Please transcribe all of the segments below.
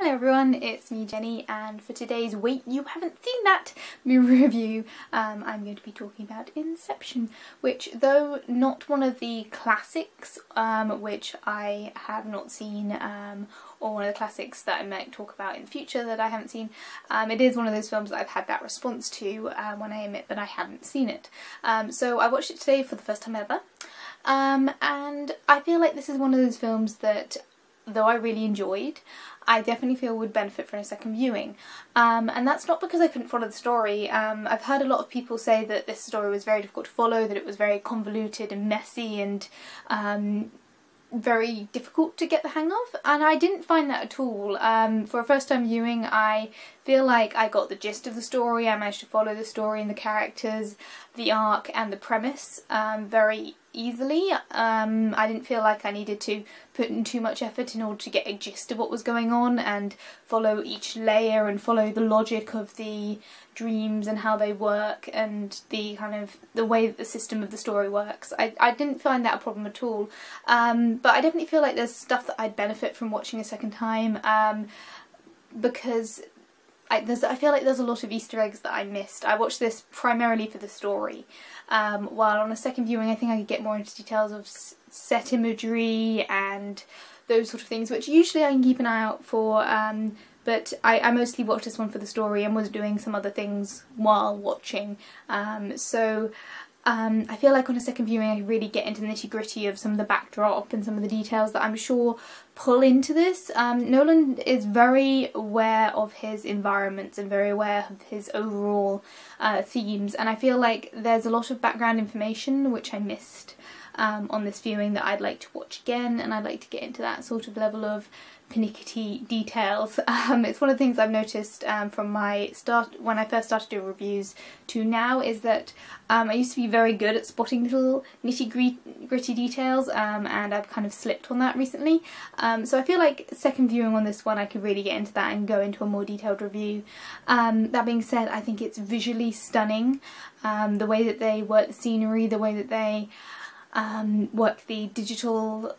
Hello everyone, it's me Jenny, and for today's Wait You Haven't Seen That movie review I'm going to be talking about Inception, which, though not one of the classics, which I have not seen, or one of the classics that I might talk about in the future that I haven't seen, it is one of those films that I've had that response to when I admit that I haven't seen it. So I watched it today for the first time ever, and I feel like this is one of those films that, though I really enjoyed, I definitely feel would benefit from a second viewing. And that's not because I couldn't follow the story. I've heard a lot of people say that this story was very difficult to follow, that it was very convoluted and messy and very difficult to get the hang of, and I didn't find that at all. For a first time viewing, I feel like I got the gist of the story. I managed to follow the story and the characters, the arc and the premise very easily. I didn't feel like I needed to put in too much effort in order to get a gist of what was going on and follow each layer and follow the logic of the dreams and how they work and the kind of the way that the system of the story works. I didn't find that a problem at all, but I definitely feel like there's stuff that I'd benefit from watching a second time, because I feel like there's a lot of Easter eggs that I missed. I watched this primarily for the story, while on a second viewing I think I could get more into details of set imagery and those sort of things, which usually I can keep an eye out for, but I mostly watched this one for the story and was doing some other things while watching, so I feel like on a second viewing I really get into the nitty-gritty of some of the backdrop and some of the details that I'm sure pull into this. Nolan is very aware of his environments and very aware of his overall themes, and I feel like there's a lot of background information which I missed on this viewing that I'd like to watch again, and I'd like to get into that sort of level of pernickety details. It's one of the things I've noticed from my start, when I first started doing reviews, to now, is that I used to be very good at spotting little nitty-gritty details, and I've kind of slipped on that recently. So I feel like second viewing on this one I could really get into that and go into a more detailed review. That being said, I think it's visually stunning. The way that they work the scenery, the way that they work the digital,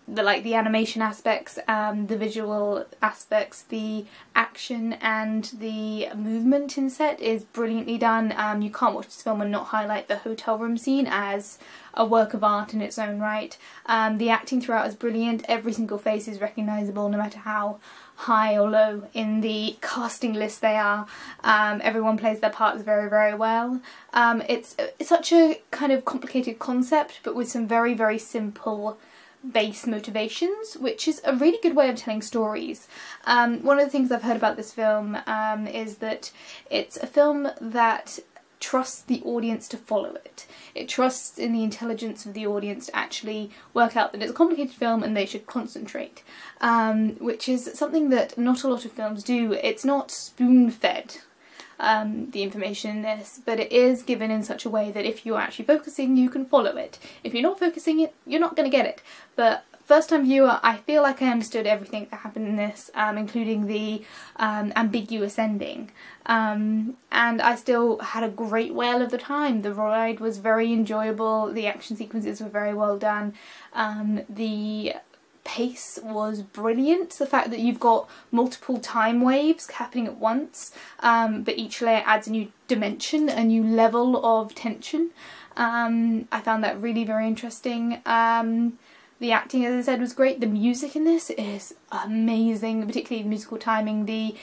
the animation aspects, the visual aspects, the action and the movement in set is brilliantly done. You can't watch this film and not highlight the hotel room scene as a work of art in its own right. The acting throughout is brilliant. Every single face is recognisable no matter how high or low in the casting list they are. Everyone plays their parts very, very well. It's such a kind of complicated concept, but with some very, very simple base motivations, which is a really good way of telling stories. One of the things I've heard about this film is that it's a film that trusts the audience to follow it. It trusts in the intelligence of the audience to actually work out that it's a complicated film and they should concentrate, which is something that not a lot of films do. It's not spoon-fed, the information in this, but it is given in such a way that if you're actually focusing, you can follow it. If you're not focusing it, you're not going to get it. But first time viewer, I feel like I understood everything that happened in this, including the ambiguous ending. And I still had a great whale of the time. The ride was very enjoyable, the action sequences were very well done, the pace was brilliant. The fact that you've got multiple time waves happening at once, but each layer adds a new dimension, a new level of tension. I found that really very interesting. The acting, as I said, was great. The music in this is amazing, particularly the musical timing. The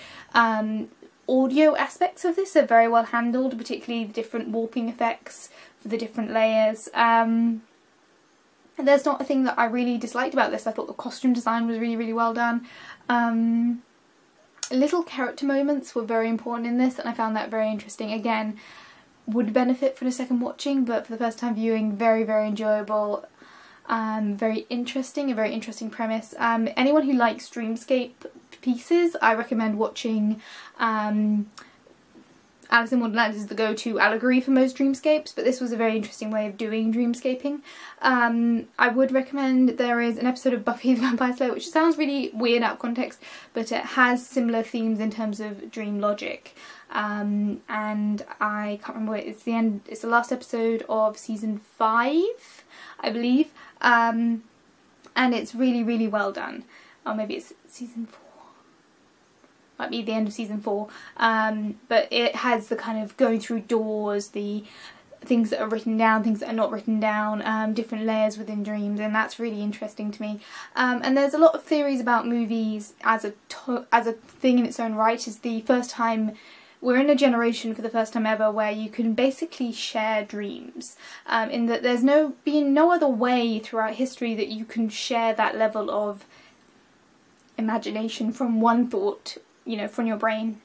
audio aspects of this are very well handled, particularly the different warping effects for the different layers. There's not a thing that I really disliked about this. I thought the costume design was really, really well done. Little character moments were very important in this, and I found that very interesting. Again, would benefit from a second watching, but for the first time viewing, very, very enjoyable. Very interesting, a very interesting premise. Anyone who likes dreamscape pieces, I recommend watching Alice in Wonderland is the go-to allegory for most dreamscapes, but this was a very interesting way of doing dreamscaping. I would recommend, there is an episode of Buffy the Vampire Slayer, which sounds really weird out of context, but it has similar themes in terms of dream logic. And I can't remember what it's the end. It's the last episode of season 5, I believe, and it's really, really well done. Or maybe it's season 4. might be the end of season 4, but it has the kind of going through doors, the things that are written down, things that are not written down, different layers within dreams, and that's really interesting to me. And there's a lot of theories about movies as a thing in its own right. It's the first time we're in a generation, for the first time ever, where you can basically share dreams, in that there's been no other way throughout history that you can share that level of imagination from one thought, you know, from your brain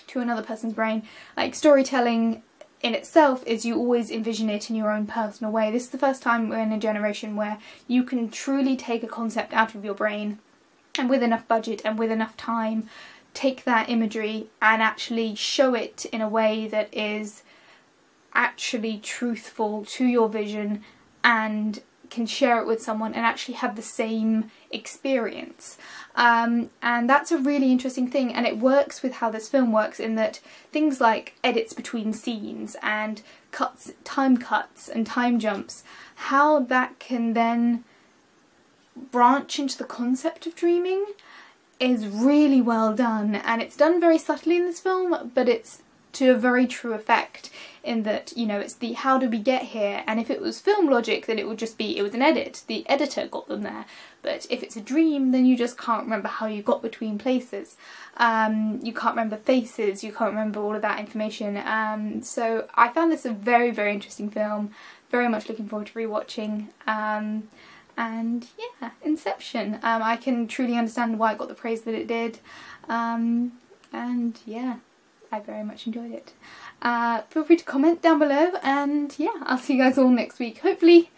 to another person's brain. Like, storytelling in itself is you always envision it in your own personal way. This is the first time we're in a generation where you can truly take a concept out of your brain, and with enough budget and with enough time, take that imagery and actually show it in a way that is actually truthful to your vision, and can share it with someone and actually have the same experience. And that's a really interesting thing, and it works with how this film works, in that things like edits between scenes and time cuts and time jumps, how that can then branch into the concept of dreaming is really well done. And it's done very subtly in this film, but it's to a very true effect, in that, you know, it's the how did we get here, and if it was film logic then it would just be, it was an edit, the editor got them there. But if it's a dream, then you just can't remember how you got between places. You can't remember faces, you can't remember all of that information. So I found this a very, very interesting film, very much looking forward to rewatching. And yeah, Inception. I can truly understand why it got the praise that it did. And yeah, I very much enjoyed it. Feel free to comment down below, and yeah, I'll see you guys all next week. Hopefully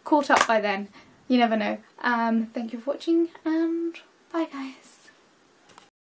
caught up by then. You never know. Thank you for watching, and bye guys.